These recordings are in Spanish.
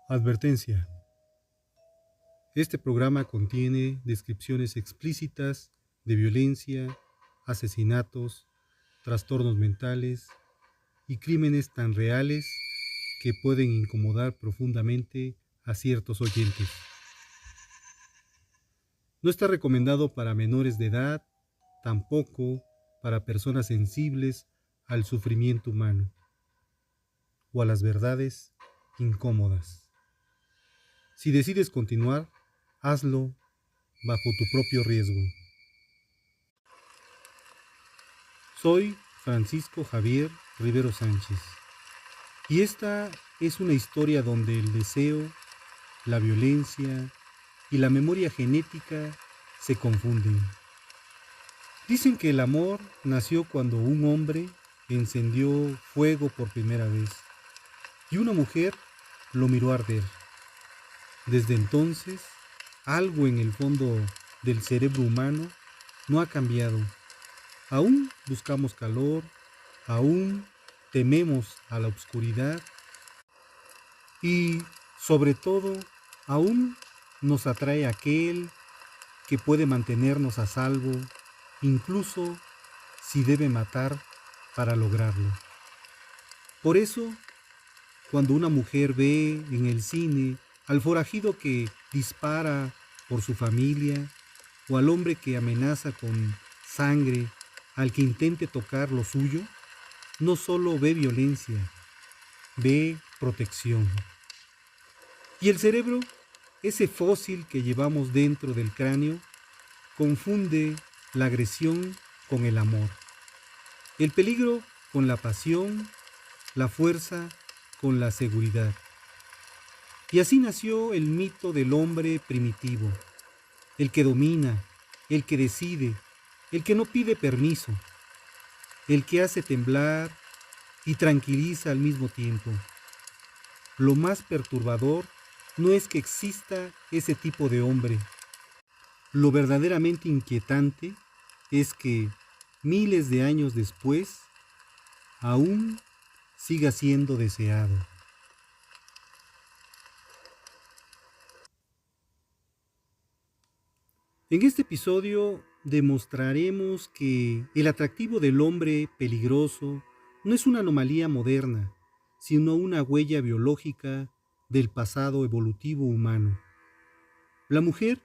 Advertencia. Este programa contiene descripciones explícitas de violencia, asesinatos, trastornos mentales y crímenes tan reales que pueden incomodar profundamente a ciertos oyentes. No está recomendado para menores de edad, tampoco para personas sensibles al sufrimiento humano o a las verdades incómodas. Si decides continuar, hazlo bajo tu propio riesgo. Soy Francisco Javier Rivero Sánchez y esta es una historia donde el deseo, la violencia y la memoria genética se confunden. Dicen que el amor nació cuando un hombre encendió fuego por primera vez y una mujer lo miró arder. Desde entonces, algo en el fondo del cerebro humano no ha cambiado. Aún buscamos calor, aún tememos a la oscuridad y, sobre todo, aún nos atrae aquel que puede mantenernos a salvo, incluso si debe matar para lograrlo. Por eso, cuando una mujer ve en el cine al forajido que dispara por su familia o al hombre que amenaza con sangre al que intente tocar lo suyo, no solo ve violencia, ve protección. Y el cerebro, ese fósil que llevamos dentro del cráneo, confunde la agresión con el amor, el peligro con la pasión, la fuerza con la seguridad. Y así nació el mito del hombre primitivo, el que domina, el que decide, el que no pide permiso, el que hace temblar y tranquiliza al mismo tiempo. Lo más perturbador no es que exista ese tipo de hombre. Lo verdaderamente inquietante es que miles de años después aún siga siendo deseado. En este episodio demostraremos que el atractivo del hombre peligroso no es una anomalía moderna, sino una huella biológica del pasado evolutivo humano. La mujer,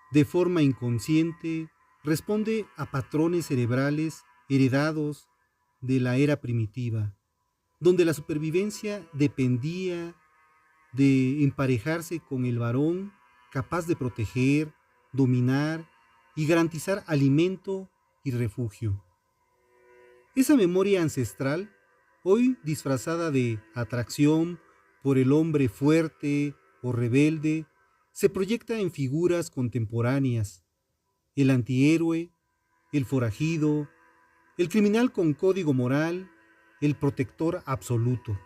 de forma inconsciente, responde a patrones cerebrales heredados de la era primitiva, donde la supervivencia dependía de emparejarse con el varón capaz de proteger, dominar y garantizar alimento y refugio. Esa memoria ancestral, hoy disfrazada de atracción por el hombre fuerte o rebelde, se proyecta en figuras contemporáneas: el antihéroe, el forajido, el criminal con código moral, el protector absoluto.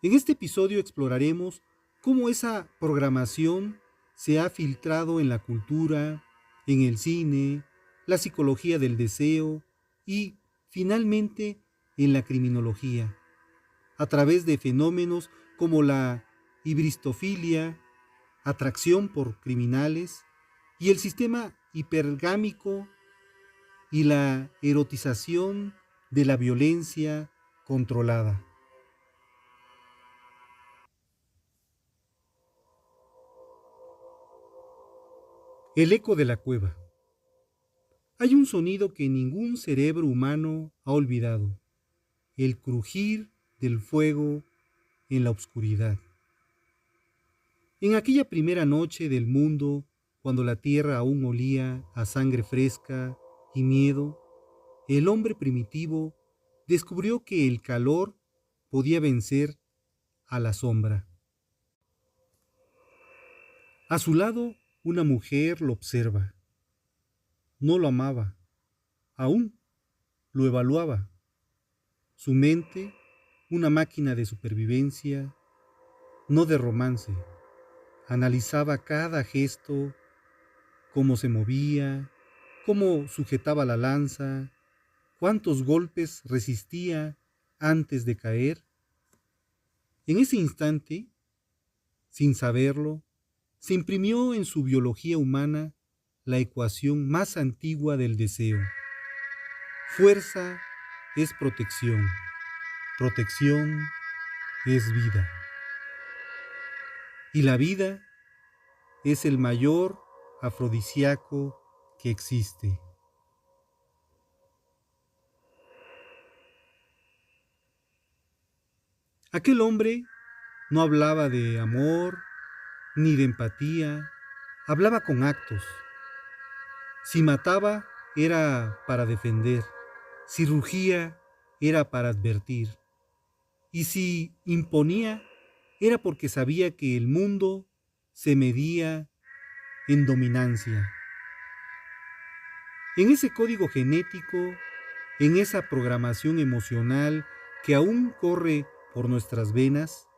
En este episodio exploraremos cómo esa programación se ha filtrado en la cultura, en el cine, la psicología del deseo y, finalmente, en la criminología, a través de fenómenos como la hibristofilia, atracción por criminales, y el sistema hipergámico y la erotización de la violencia controlada. El eco de la cueva. Hay un sonido que ningún cerebro humano ha olvidado: el crujir del fuego en la oscuridad. En aquella primera noche del mundo, cuando la tierra aún olía a sangre fresca y miedo, el hombre primitivo descubrió que el calor podía vencer a la sombra. A su lado, una mujer lo observa. No lo amaba, aún lo evaluaba. Su mente, una máquina de supervivencia, no de romance, analizaba cada gesto, cómo se movía, cómo sujetaba la lanza, cuántos golpes resistía antes de caer. En ese instante, sin saberlo, se imprimió en su biología humana la ecuación más antigua del deseo. Fuerza es protección, protección es vida. Y la vida es el mayor afrodisíaco que existe. Aquel hombre no hablaba de amor ni de empatía, hablaba con actos. Si mataba era para defender, si rugía era para advertir, y si imponía era porque sabía que el mundo se medía en dominancia. En ese código genético, en esa programación emocional que aún corre por nuestras venas,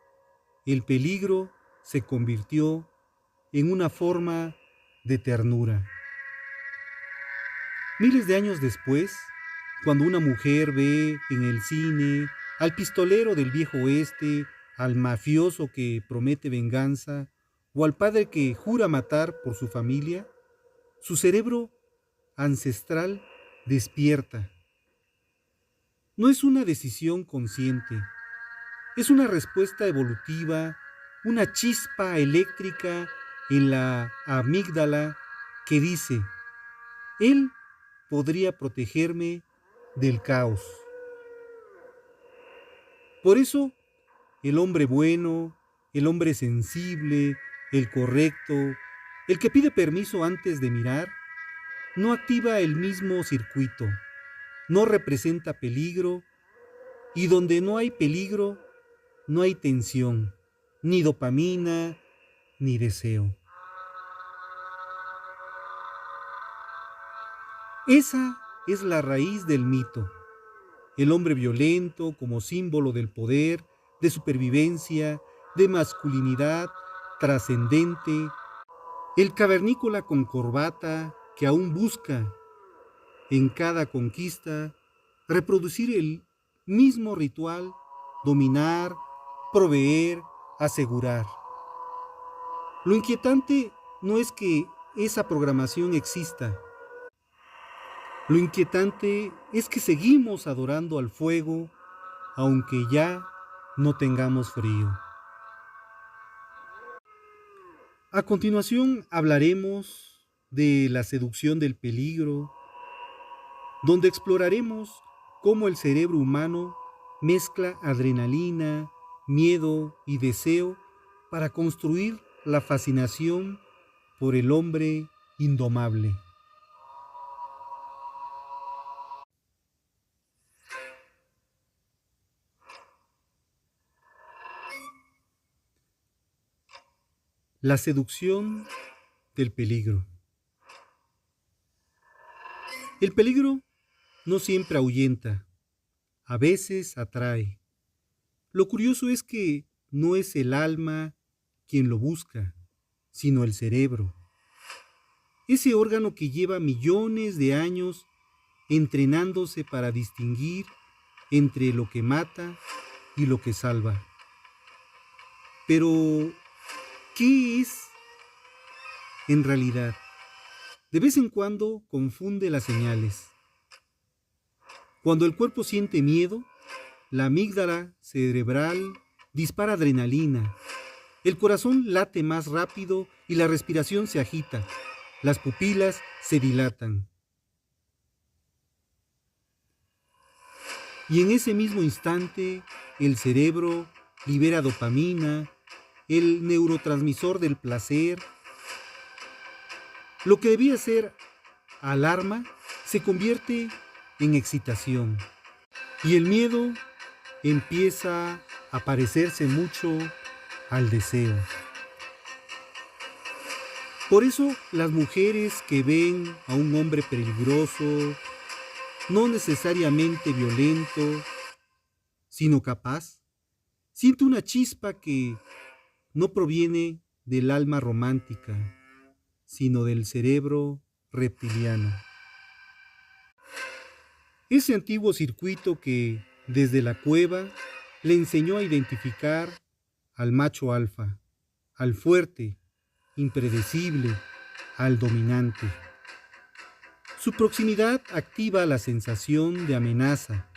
el peligro se convirtió en una forma de ternura. Miles de años después, cuando una mujer ve en el cine al pistolero del viejo oeste, al mafioso que promete venganza o al padre que jura matar por su familia, su cerebro ancestral despierta. No es una decisión consciente, es una respuesta evolutiva, una chispa eléctrica en la amígdala que dice, él podría protegerme del caos. Por eso, el hombre bueno, el hombre sensible, el correcto, el que pide permiso antes de mirar, no activa el mismo circuito, no representa peligro, y donde no hay peligro, no hay tensión, ni dopamina, ni deseo. Esa es la raíz del mito. El hombre violento como símbolo del poder, de supervivencia, de masculinidad trascendente. El cavernícola con corbata que aún busca en cada conquista reproducir el mismo ritual, dominar, proveer, asegurar. Lo inquietante no es que esa programación exista. Lo inquietante es que seguimos adorando al fuego, aunque ya no tengamos frío. A continuación hablaremos de la seducción del peligro, donde exploraremos cómo el cerebro humano mezcla adrenalina, miedo y deseo para construir la fascinación por el hombre indomable. La seducción del peligro. El peligro no siempre ahuyenta, a veces atrae. Lo curioso es que no es el alma quien lo busca, sino el cerebro. Ese órgano que lleva millones de años entrenándose para distinguir entre lo que mata y lo que salva. Pero, ¿qué es en realidad? De vez en cuando confunde las señales. Cuando el cuerpo siente miedo, la amígdala cerebral dispara adrenalina. El corazón late más rápido y la respiración se agita. Las pupilas se dilatan. Y en ese mismo instante, el cerebro libera dopamina, el neurotransmisor del placer. Lo que debía ser alarma se convierte en excitación. Y el miedo empieza a parecerse mucho al deseo. Por eso las mujeres que ven a un hombre peligroso, no necesariamente violento, sino capaz, siente una chispa que no proviene del alma romántica, sino del cerebro reptiliano. Ese antiguo circuito que desde la cueva le enseñó a identificar al macho alfa, al fuerte, impredecible, al dominante. Su proximidad activa la sensación de amenaza,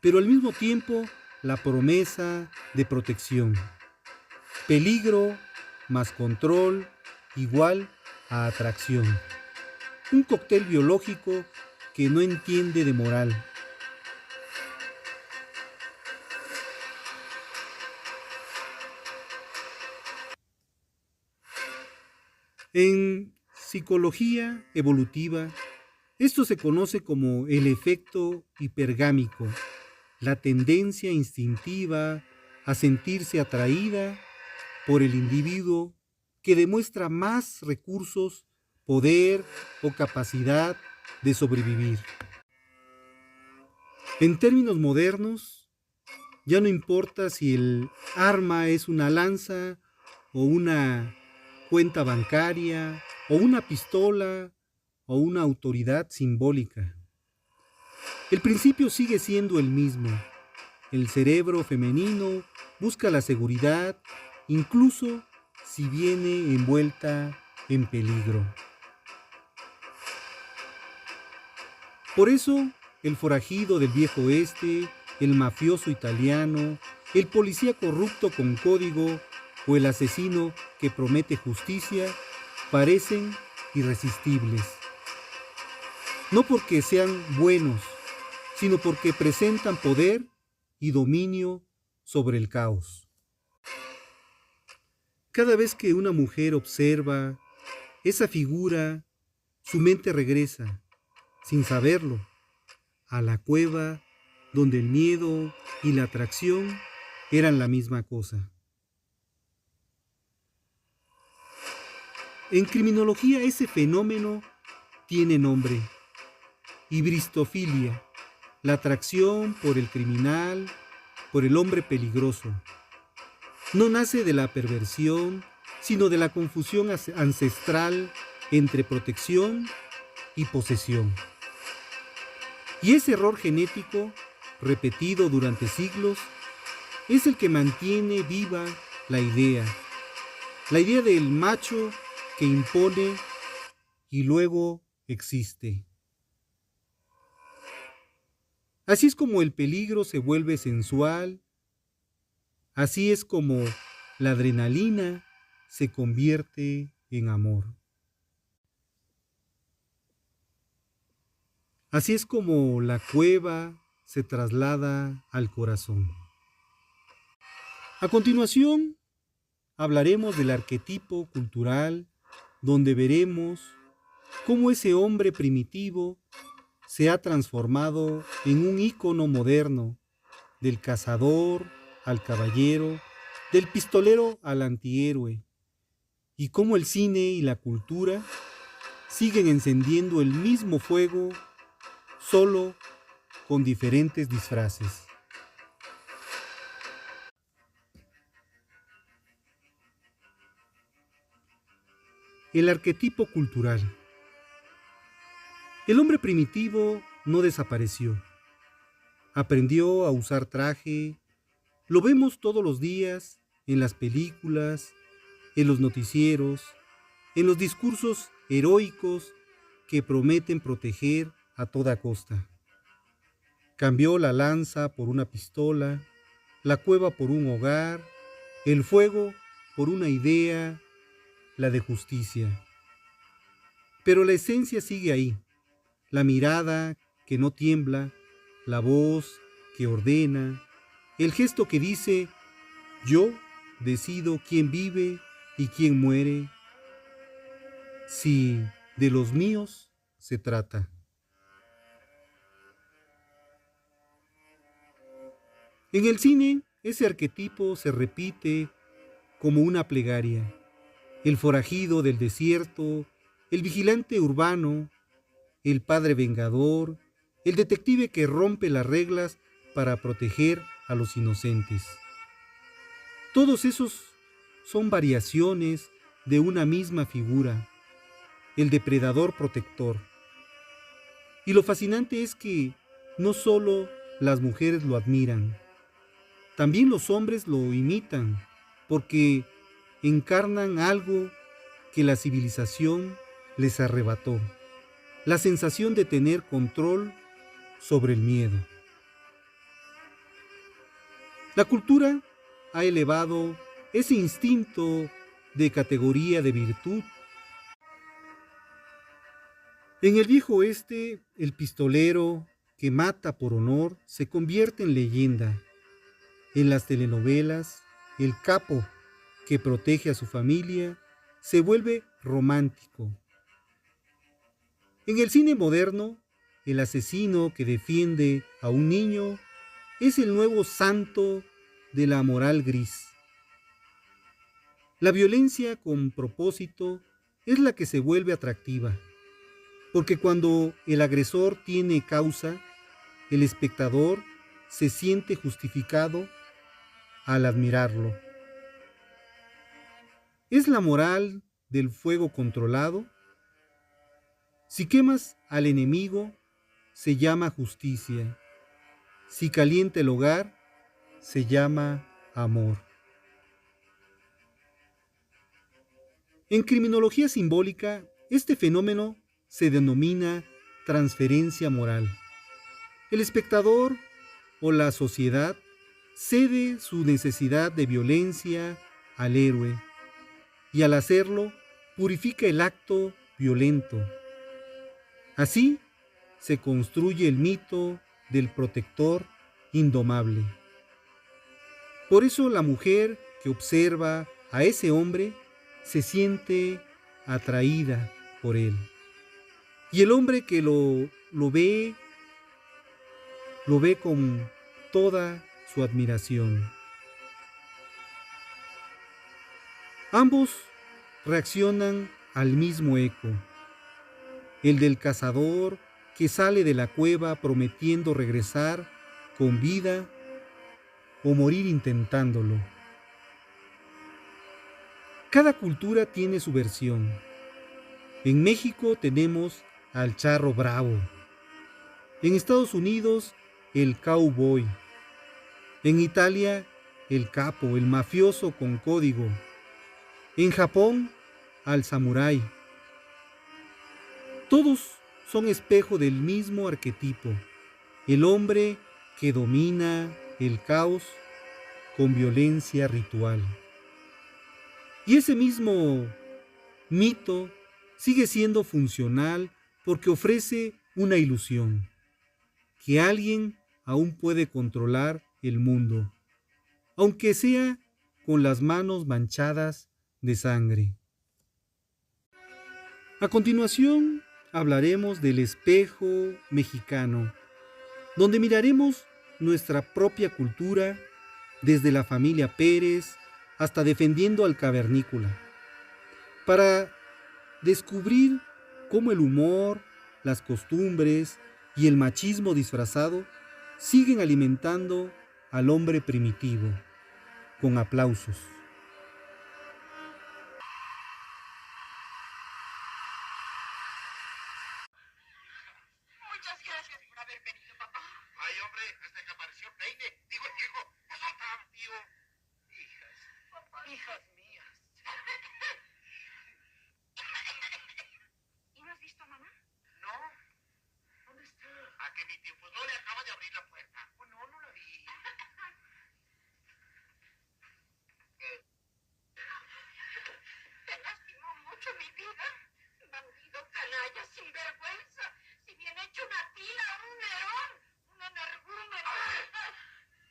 pero al mismo tiempo la promesa de protección. Peligro más control igual a atracción. Un cóctel biológico que no entiende de moral. En psicología evolutiva, esto se conoce como el efecto hipergámico, la tendencia instintiva a sentirse atraída por el individuo que demuestra más recursos, poder o capacidad de sobrevivir. En términos modernos, ya no importa si el arma es una lanza o una cuenta bancaria o una pistola o una autoridad simbólica. El principio sigue siendo el mismo. El cerebro femenino busca la seguridad, incluso si viene envuelta en peligro. Por eso, el forajido del viejo oeste, el mafioso italiano, el policía corrupto con código o el asesino que promete justicia parecen irresistibles. No porque sean buenos, sino porque presentan poder y dominio sobre el caos. Cada vez que una mujer observa esa figura, su mente regresa, sin saberlo, a la cueva donde el miedo y la atracción eran la misma cosa. En criminología ese fenómeno tiene nombre: hibristofilia, la atracción por el criminal, por el hombre peligroso. No nace de la perversión, sino de la confusión ancestral entre protección y posesión. Y ese error genético, repetido durante siglos, es el que mantiene viva la idea del macho que impone y luego existe. Así es como el peligro se vuelve sensual, así es como la adrenalina se convierte en amor. Así es como la cueva se traslada al corazón. A continuación, hablaremos del arquetipo cultural, donde veremos cómo ese hombre primitivo se ha transformado en un ícono moderno, del cazador al caballero, del pistolero al antihéroe, y cómo el cine y la cultura siguen encendiendo el mismo fuego, solo con diferentes disfraces. El arquetipo cultural. El hombre primitivo no desapareció. Aprendió a usar traje. Lo vemos todos los días en las películas, en los noticieros, en los discursos heroicos que prometen proteger a toda costa. Cambió la lanza por una pistola, la cueva por un hogar, el fuego por una idea, la de justicia. Pero la esencia sigue ahí, la mirada que no tiembla, la voz que ordena, el gesto que dice: yo decido quién vive y quién muere, si de los míos se trata. En el cine, ese arquetipo se repite como una plegaria. El forajido del desierto, el vigilante urbano, el padre vengador, el detective que rompe las reglas para proteger a los inocentes. Todos esos son variaciones de una misma figura, el depredador protector. Y lo fascinante es que no solo las mujeres lo admiran, también los hombres lo imitan. porque encarnan algo que la civilización les arrebató, la sensación de tener control sobre el miedo. La cultura ha elevado ese instinto de categoría de virtud. En el viejo oeste, el pistolero que mata por honor se convierte en leyenda. En las telenovelas, el capo que protege a su familia se vuelve romántico. En el cine moderno, el asesino que defiende a un niño es el nuevo santo de la moral gris. La violencia con propósito es la que se vuelve atractiva, porque cuando el agresor tiene causa, el espectador se siente justificado al admirarlo. ¿Es la moral del fuego controlado? Si quemas al enemigo, se llama justicia. Si calienta el hogar, se llama amor. En criminología simbólica, este fenómeno se denomina transferencia moral. El espectador o la sociedad cede su necesidad de violencia al héroe y al hacerlo purifica el acto violento. Así se construye el mito del protector indomable. Por eso la mujer que observa a ese hombre se siente atraída por él. Y el hombre que lo ve con toda su admiración. Ambos reaccionan al mismo eco, el del cazador que sale de la cueva prometiendo regresar con vida o morir intentándolo. Cada cultura tiene su versión. En México tenemos al charro bravo. En Estados Unidos, el cowboy. En Italia, el capo, el mafioso con código. En Japón, al samurái. Todos son espejo del mismo arquetipo, el hombre que domina el caos con violencia ritual. Y ese mismo mito sigue siendo funcional porque ofrece una ilusión, que alguien aún puede controlar el mundo, aunque sea con las manos manchadas de sangre. A continuación, hablaremos del espejo mexicano, donde miraremos nuestra propia cultura desde la familia Pérez hasta defendiendo al cavernícola, para descubrir cómo el humor, las costumbres y el machismo disfrazado siguen alimentando al hombre primitivo, con aplausos. Muchas gracias por haber venido, papá. Ay, hombre, hasta que apareció Peine. Digo, el viejo, no son tan, tío. Hijas. Papá. Hijas mías. ¿Y no has visto a mamá? No. ¿Dónde está? ¿A qué mi tiempo? No le acaba de abrir la puerta. Oh, no, no la vi. Te lastimó mucho mi vida. Bandido, canalla, sinvergüenza. Si bien hecho una tila, un león, un energúmeno.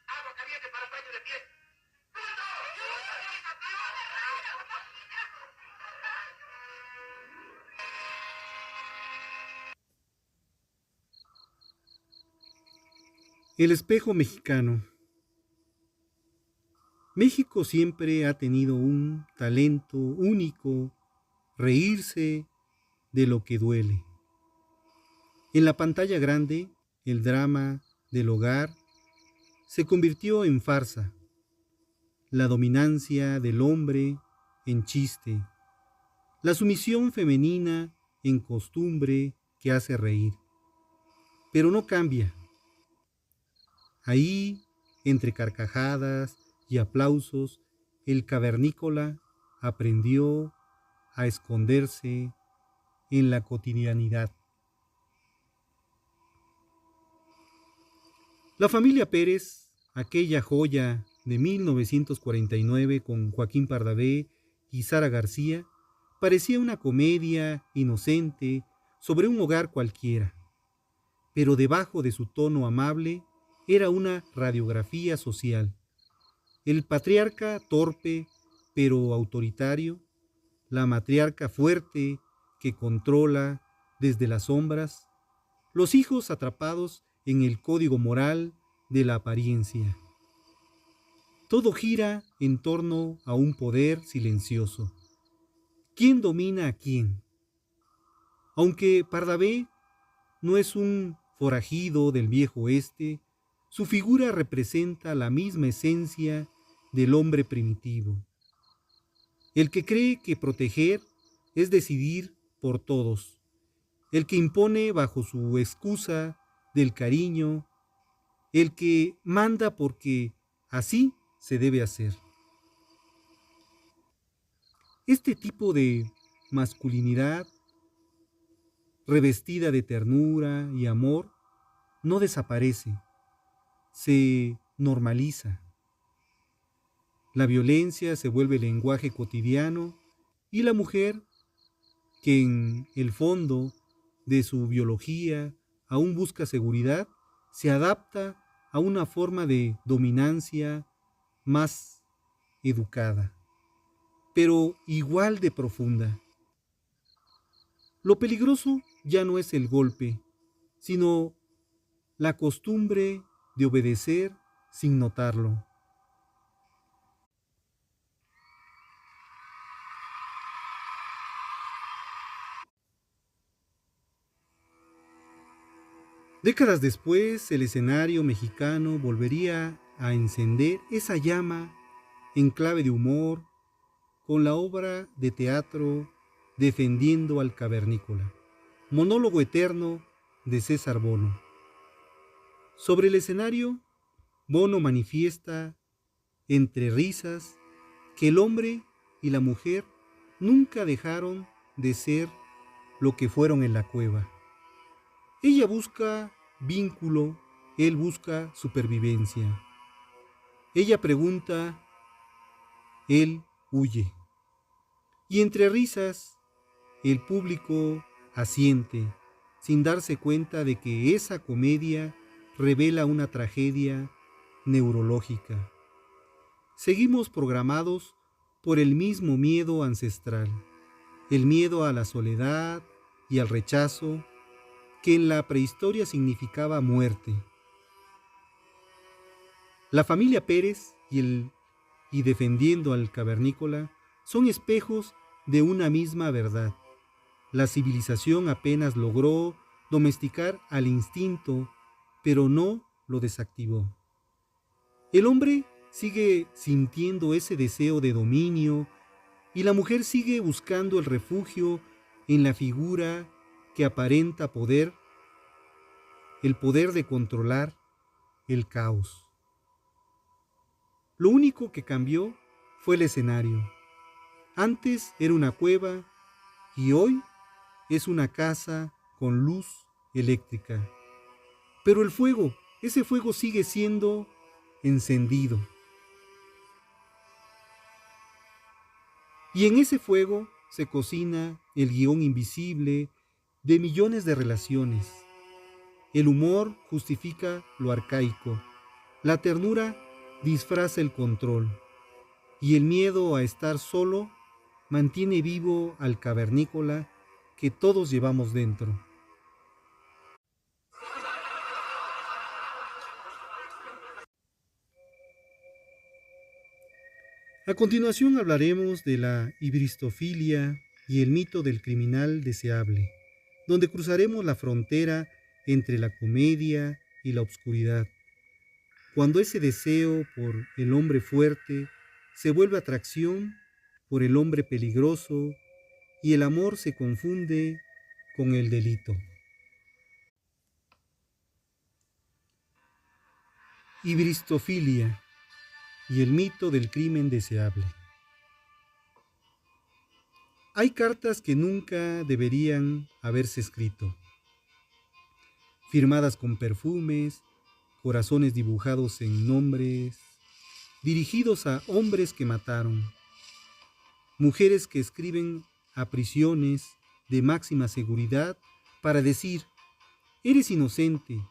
Agua caliente para baño de pies. El espejo mexicano. México siempre ha tenido un talento único, reírse de lo que duele. En la pantalla grande, el drama del hogar se convirtió en farsa, la dominancia del hombre en chiste, la sumisión femenina en costumbre que hace reír. Pero no cambia. Ahí, entre carcajadas y aplausos, el cavernícola aprendió a esconderse en la cotidianidad. La familia Pérez, aquella joya de 1949 con Joaquín Pardavé y Sara García, parecía una comedia inocente sobre un hogar cualquiera, pero debajo de su tono amable era una radiografía social. El patriarca torpe pero autoritario, la matriarca fuerte que controla desde las sombras, los hijos atrapados en el código moral de la apariencia. Todo gira en torno a un poder silencioso. ¿Quién domina a quién? Aunque Pardavé no es un forajido del viejo oeste, su figura representa la misma esencia del hombre primitivo, el que cree que proteger es decidir por todos, el que impone bajo su excusa del cariño, el que manda porque así se debe hacer. Este tipo de masculinidad revestida de ternura y amor no desaparece, se normaliza. La violencia se vuelve lenguaje cotidiano y la mujer, que en el fondo de su biología aún busca seguridad, se adapta a una forma de dominancia más educada, pero igual de profunda. Lo peligroso ya no es el golpe, sino la costumbre de obedecer sin notarlo. Décadas después, el escenario mexicano volvería a encender esa llama en clave de humor con la obra de teatro Defendiendo al Cavernícola, monólogo eterno de César Bono. Sobre el escenario, Bono manifiesta, entre risas, que el hombre y la mujer nunca dejaron de ser lo que fueron en la cueva. Ella busca vínculo, él busca supervivencia. Ella pregunta, él huye. Y entre risas, el público asiente, sin darse cuenta de que esa comedia revela una tragedia neurológica. Seguimos programados por el mismo miedo ancestral, el miedo a la soledad y al rechazo, que en la prehistoria significaba muerte. La familia Pérez y Defendiendo al Cavernícola son espejos de una misma verdad. La civilización apenas logró domesticar al instinto, pero no lo desactivó. El hombre sigue sintiendo ese deseo de dominio y la mujer sigue buscando el refugio en la figura que aparenta poder, el poder de controlar el caos. Lo único que cambió fue el escenario. Antes era una cueva y hoy es una casa con luz eléctrica. Pero el fuego, ese fuego sigue siendo encendido. Y en ese fuego se cocina el guión invisible de millones de relaciones. El humor justifica lo arcaico. La ternura disfraza el control. Y el miedo a estar solo mantiene vivo al cavernícola que todos llevamos dentro. A continuación hablaremos de la hibristofilia y el mito del criminal deseable, donde cruzaremos la frontera entre la comedia y la obscuridad, cuando ese deseo por el hombre fuerte se vuelve atracción por el hombre peligroso y el amor se confunde con el delito. Hibristofilia. y el mito del crimen deseable. Hay cartas que nunca deberían haberse escrito, firmadas con perfumes, corazones dibujados en nombres, dirigidos a hombres que mataron, mujeres que escriben a prisiones de máxima seguridad para decir: eres inocente,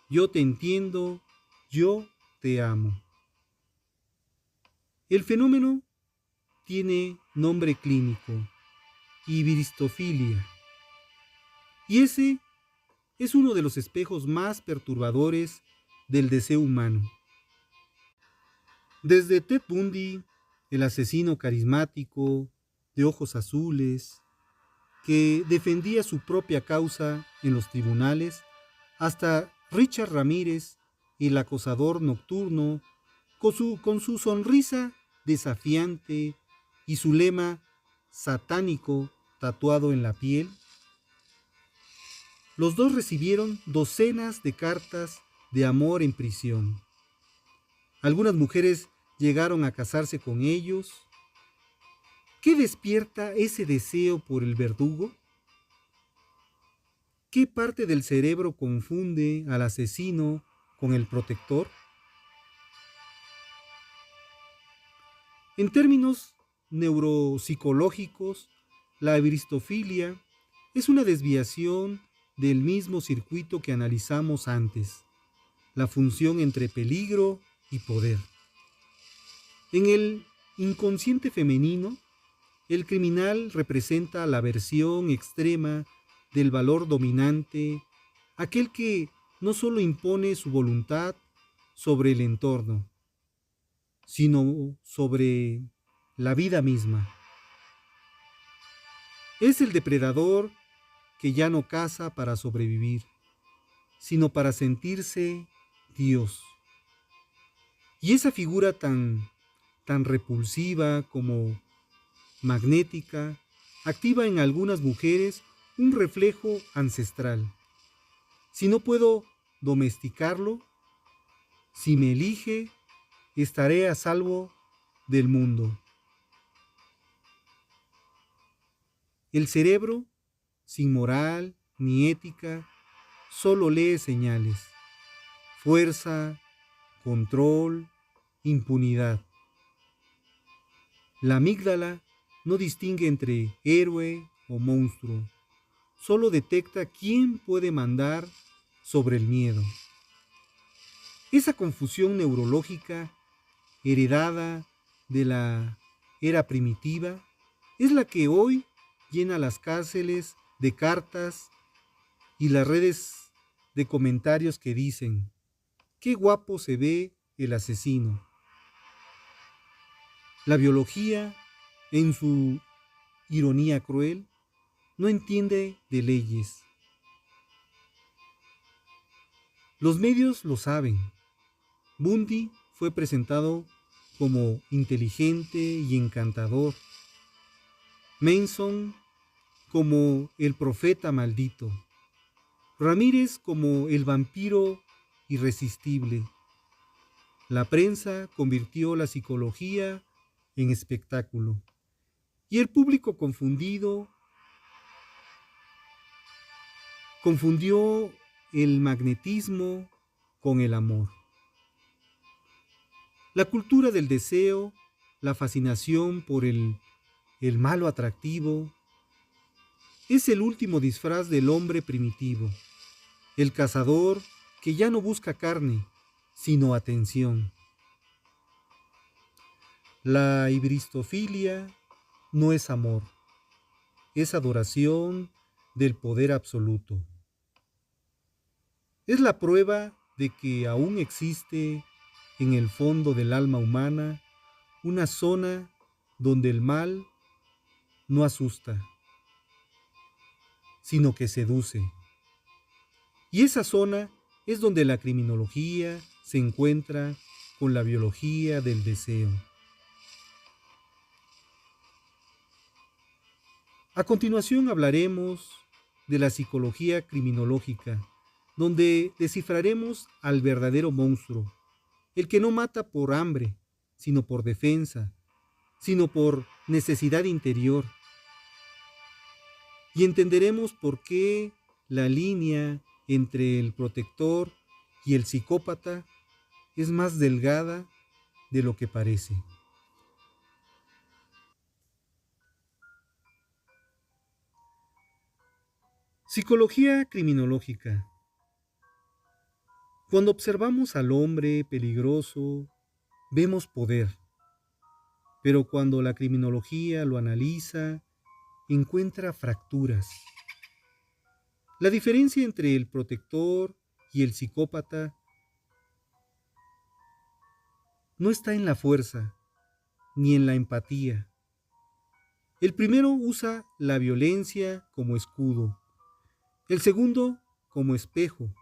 yo te entiendo, yo te amo. El fenómeno tiene nombre clínico: ibristofilia. Y ese es uno de los espejos más perturbadores del deseo humano. Desde Ted Bundy, el asesino carismático de ojos azules, que defendía su propia causa en los tribunales, hasta Richard Ramírez, el acosador nocturno, con su sonrisa desafiante y su lema satánico tatuado en la piel. Los dos recibieron docenas de cartas de amor en prisión. Algunas mujeres llegaron a casarse con ellos. ¿Qué despierta ese deseo por el verdugo? ¿Qué parte del cerebro confunde al asesino con el protector? En términos neuropsicológicos, la ebristofilia es una desviación del mismo circuito que analizamos antes, la función entre peligro y poder. En el inconsciente femenino, el criminal representa la versión extrema del valor dominante, aquel que no solo impone su voluntad sobre el entorno, sino sobre la vida misma. Es el depredador que ya no caza para sobrevivir, sino para sentirse Dios. Y esa figura tan repulsiva como magnética activa en algunas mujeres un reflejo ancestral. Si no puedo domesticarlo, si me elige, estaré a salvo del mundo. El cerebro, sin moral ni ética, solo lee señales: fuerza, control, impunidad. La amígdala no distingue entre héroe o monstruo, solo detecta quién puede mandar sobre el miedo. Esa confusión neurológica heredada de la era primitiva es la que hoy llena las cárceles de cartas y las redes de comentarios que dicen: qué guapo se ve el asesino. La biología, en su ironía cruel, no entiende de leyes. Los medios lo saben. Bundy fue presentado como inteligente y encantador. Manson como el profeta maldito. Ramírez como el vampiro irresistible. La prensa convirtió la psicología en espectáculo y el público confundió el magnetismo con el amor. La cultura del deseo, la fascinación por el malo atractivo, es el último disfraz del hombre primitivo, el cazador que ya no busca carne, sino atención. La ibristofilia no es amor, es adoración del poder absoluto. Es la prueba de que aún existe en el fondo del alma humana una zona donde el mal no asusta, sino que seduce. Y esa zona es donde la criminología se encuentra con la biología del deseo. A continuación hablaremos de la psicología criminológica, donde descifraremos al verdadero monstruo, el que no mata por hambre, sino por defensa, sino por necesidad interior. Y entenderemos por qué la línea entre el protector y el psicópata es más delgada de lo que parece. Psicología criminológica. Cuando observamos al hombre peligroso, vemos poder, pero cuando la criminología lo analiza, encuentra fracturas. La diferencia entre el protector y el psicópata no está en la fuerza ni en la empatía. El primero usa la violencia como escudo, el segundo como espejo.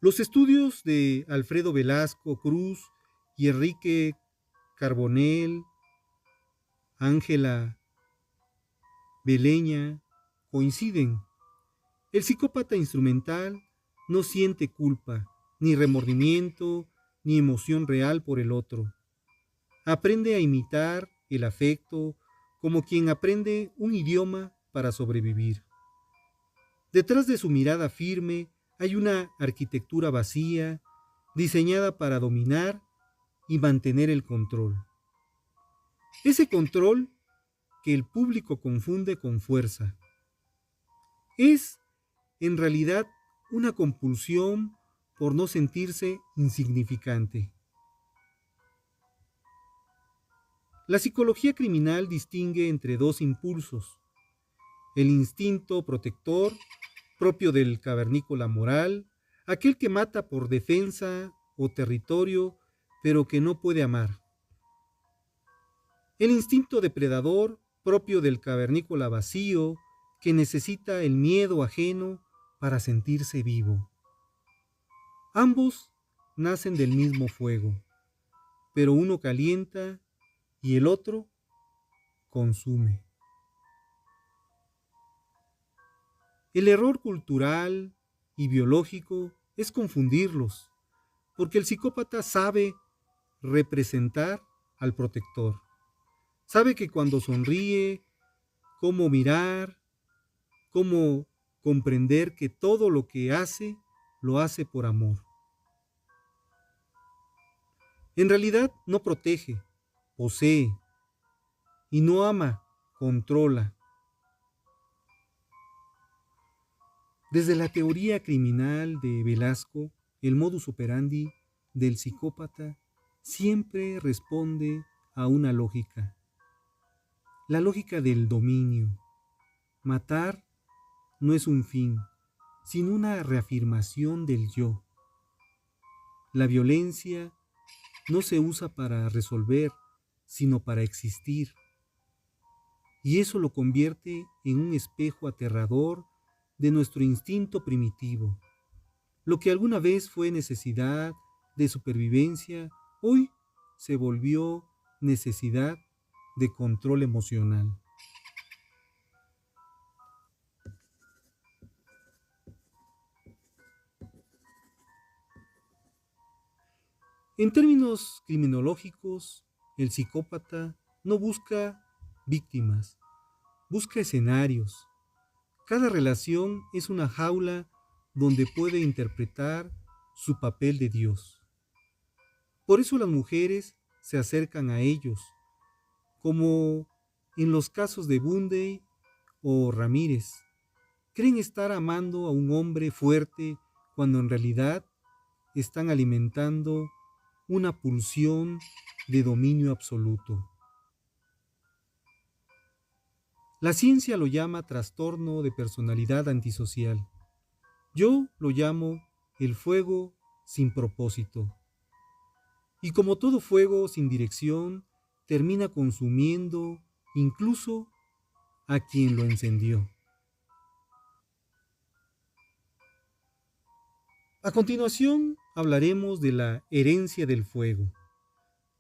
Los estudios de Alfredo Velasco Cruz y Enrique Carbonell, Ángela Beleña, coinciden. El psicópata instrumental no siente culpa, ni remordimiento, ni emoción real por el otro. Aprende a imitar el afecto como quien aprende un idioma para sobrevivir. Detrás de su mirada firme hay una arquitectura vacía, diseñada para dominar y mantener el control. Ese control que el público confunde con fuerza. Es, en realidad, una compulsión por no sentirse insignificante. La psicología criminal distingue entre dos impulsos: el instinto protector, propio del cavernícola moral, aquel que mata por defensa o territorio, pero que no puede amar. El instinto depredador, propio del cavernícola vacío, que necesita el miedo ajeno para sentirse vivo. Ambos nacen del mismo fuego, pero uno calienta y el otro consume. El error cultural y biológico es confundirlos, porque el psicópata sabe representar al protector. Sabe que cuando sonríe, cómo mirar, cómo comprender que todo lo que hace, lo hace por amor. En realidad no protege, posee, y no ama, controla. Desde la teoría criminal de Velasco, el modus operandi del psicópata siempre responde a una lógica. La lógica del dominio. Matar no es un fin, sino una reafirmación del yo. La violencia no se usa para resolver, sino para existir. Y eso lo convierte en un espejo aterrador de nuestro instinto primitivo. Lo que alguna vez fue necesidad de supervivencia, hoy se volvió necesidad de control emocional. En términos criminológicos, el psicópata no busca víctimas, busca escenarios. Cada relación es una jaula donde puede interpretar su papel de Dios. Por eso las mujeres se acercan a ellos, como en los casos de Bundy o Ramírez. Creen estar amando a un hombre fuerte cuando en realidad están alimentando una pulsión de dominio absoluto. La ciencia lo llama trastorno de personalidad antisocial. Yo lo llamo el fuego sin propósito. Y como todo fuego sin dirección, termina consumiendo incluso a quien lo encendió. A continuación hablaremos de la herencia del fuego,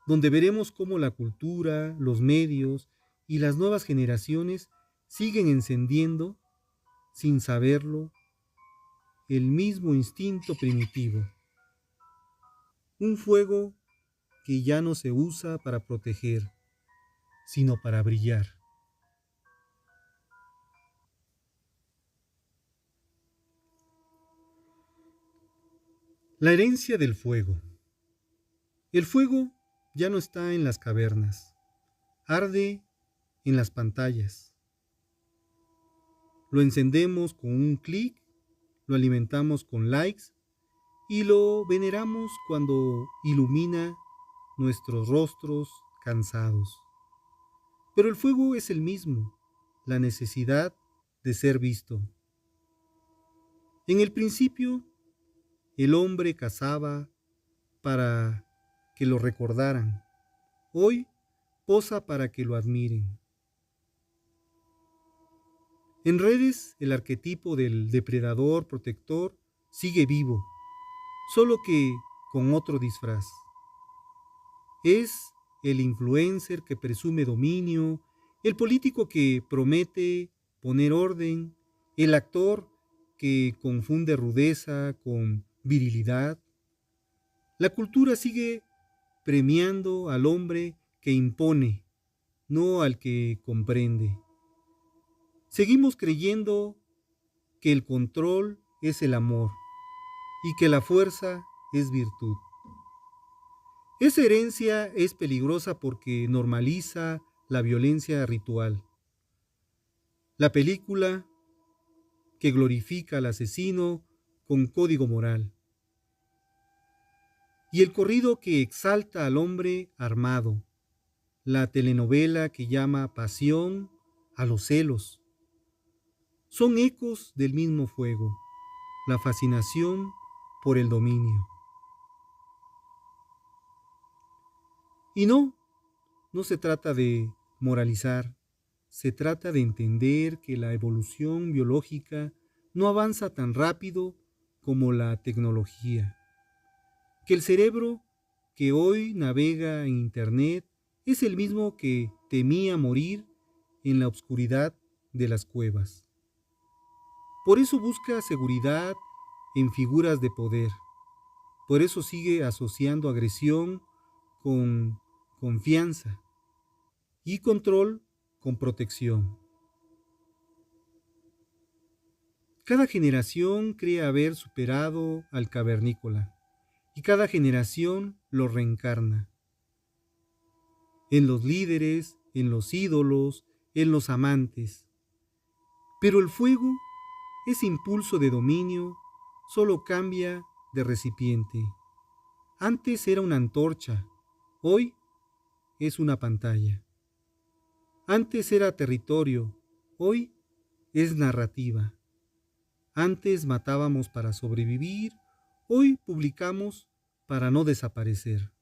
donde veremos cómo la cultura, los medios y las nuevas generaciones siguen encendiendo, sin saberlo, el mismo instinto primitivo. Un fuego que ya no se usa para proteger, sino para brillar. La herencia del fuego. El fuego ya no está en las cavernas, arde en las pantallas. Lo encendemos con un clic, lo alimentamos con likes y lo veneramos cuando ilumina nuestros rostros cansados. Pero el fuego es el mismo, la necesidad de ser visto. En el principio, el hombre cazaba para que lo recordaran. Hoy posa para que lo admiren. En redes, el arquetipo del depredador protector sigue vivo, solo que con otro disfraz. Es el influencer que presume dominio, el político que promete poner orden, el actor que confunde rudeza con virilidad. La cultura sigue premiando al hombre que impone, no al que comprende. Seguimos creyendo que el control es el amor y que la fuerza es virtud. Esa herencia es peligrosa porque normaliza la violencia ritual. La película que glorifica al asesino con código moral. Y el corrido que exalta al hombre armado. La telenovela que llama pasión a los celos. Son ecos del mismo fuego, la fascinación por el dominio. Y no se trata de moralizar, se trata de entender que la evolución biológica no avanza tan rápido como la tecnología, que el cerebro que hoy navega en Internet es el mismo que temía morir en la oscuridad de las cuevas. Por eso busca seguridad en figuras de poder, por eso sigue asociando agresión con confianza y control con protección. Cada generación cree haber superado al cavernícola y cada generación lo reencarna. En los líderes, en los ídolos, en los amantes. Pero el fuego, ese impulso de dominio, solo cambia de recipiente. Antes era una antorcha, hoy es una pantalla. Antes era territorio, hoy es narrativa. Antes matábamos para sobrevivir, hoy publicamos para no desaparecer.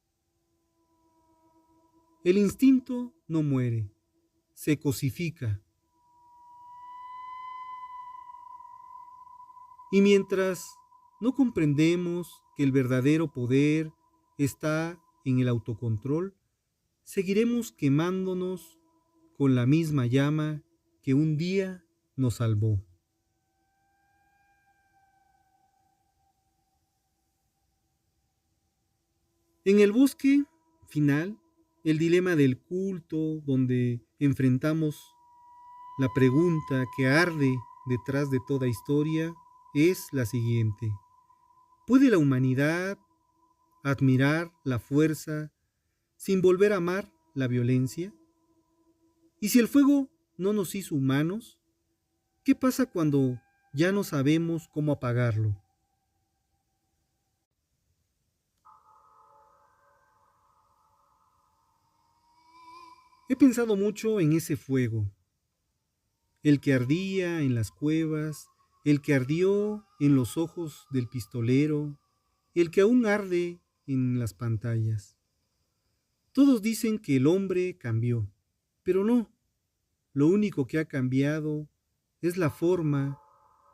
El instinto no muere, se cosifica. Y mientras no comprendemos que el verdadero poder está en el autocontrol, seguiremos quemándonos con la misma llama que un día nos salvó. En el bosque final, el dilema del culto, donde enfrentamos la pregunta que arde detrás de toda historia, es la siguiente. ¿Puede la humanidad admirar la fuerza sin volver a amar la violencia? Y si el fuego no nos hizo humanos, ¿qué pasa cuando ya no sabemos cómo apagarlo? He pensado mucho en ese fuego, el que ardía en las cuevas, el que ardió en los ojos del pistolero, el que aún arde en las pantallas. Todos dicen que el hombre cambió, pero no. Lo único que ha cambiado es la forma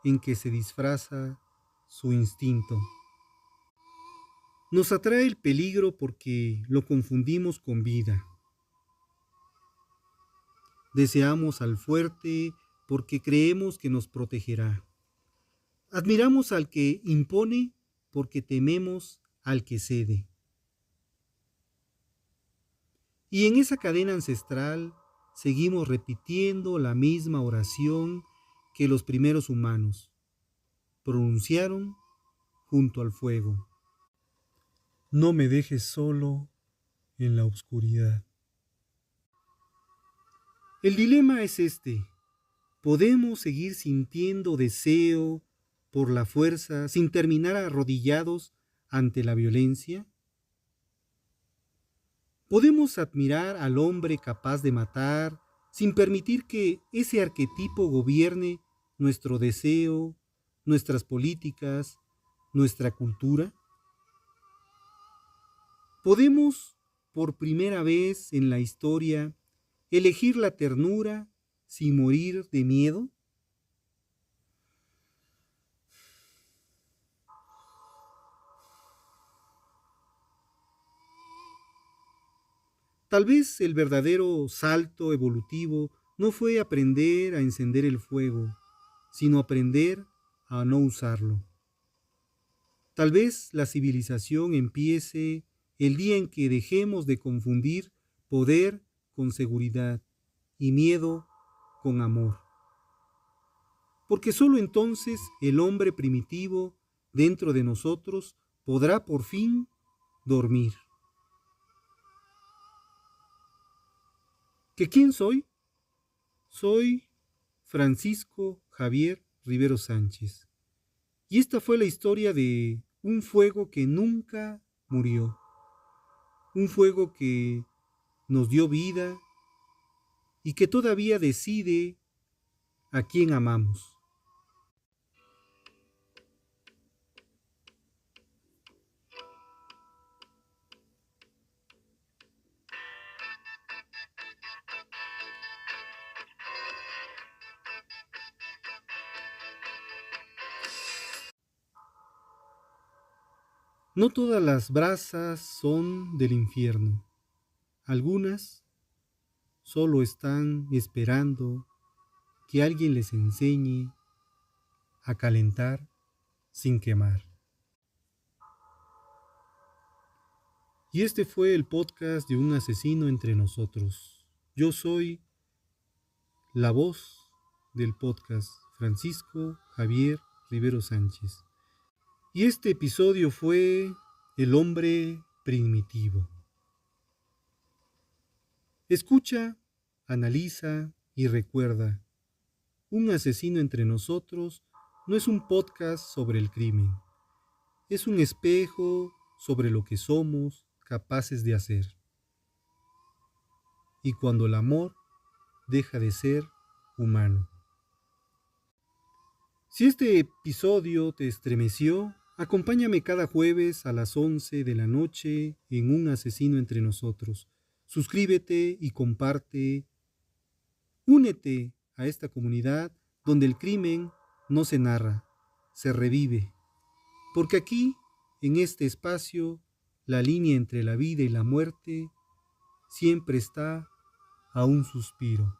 en que se disfraza su instinto. Nos atrae el peligro porque lo confundimos con vida. Deseamos al fuerte porque creemos que nos protegerá. Admiramos al que impone porque tememos al que cede. Y en esa cadena ancestral seguimos repitiendo la misma oración que los primeros humanos pronunciaron junto al fuego. No me dejes solo en la oscuridad. El dilema es este. ¿Podemos seguir sintiendo deseo por la fuerza sin terminar arrodillados ante la violencia? ¿Podemos admirar al hombre capaz de matar sin permitir que ese arquetipo gobierne nuestro deseo, nuestras políticas, nuestra cultura? ¿Podemos, por primera vez en la historia, elegir la ternura sin morir de miedo? Tal vez el verdadero salto evolutivo no fue aprender a encender el fuego, sino aprender a no usarlo. Tal vez la civilización empiece el día en que dejemos de confundir poder con seguridad y miedo con amor. Porque sólo entonces el hombre primitivo dentro de nosotros podrá por fin dormir. ¿Que quién soy? Soy Francisco Javier Rivero Sánchez. Y esta fue la historia de un fuego que nunca murió. Un fuego que nos dio vida y que todavía decide a quién amamos. No todas las brasas son del infierno. Algunas solo están esperando que alguien les enseñe a calentar sin quemar. Y este fue el podcast de Un asesino entre nosotros. Yo soy la voz del podcast, Francisco Javier Rivero Sánchez. Y este episodio fue El hombre primitivo. Escucha, analiza y recuerda. Un asesino entre nosotros no es un podcast sobre el crimen. Es un espejo sobre lo que somos capaces de hacer. Y cuando el amor deja de ser humano. Si este episodio te estremeció, acompáñame cada jueves a las 11 de la noche en Un asesino entre nosotros. Suscríbete y comparte. Únete a esta comunidad donde el crimen no se narra, se revive. Porque aquí, en este espacio, la línea entre la vida y la muerte siempre está a un suspiro.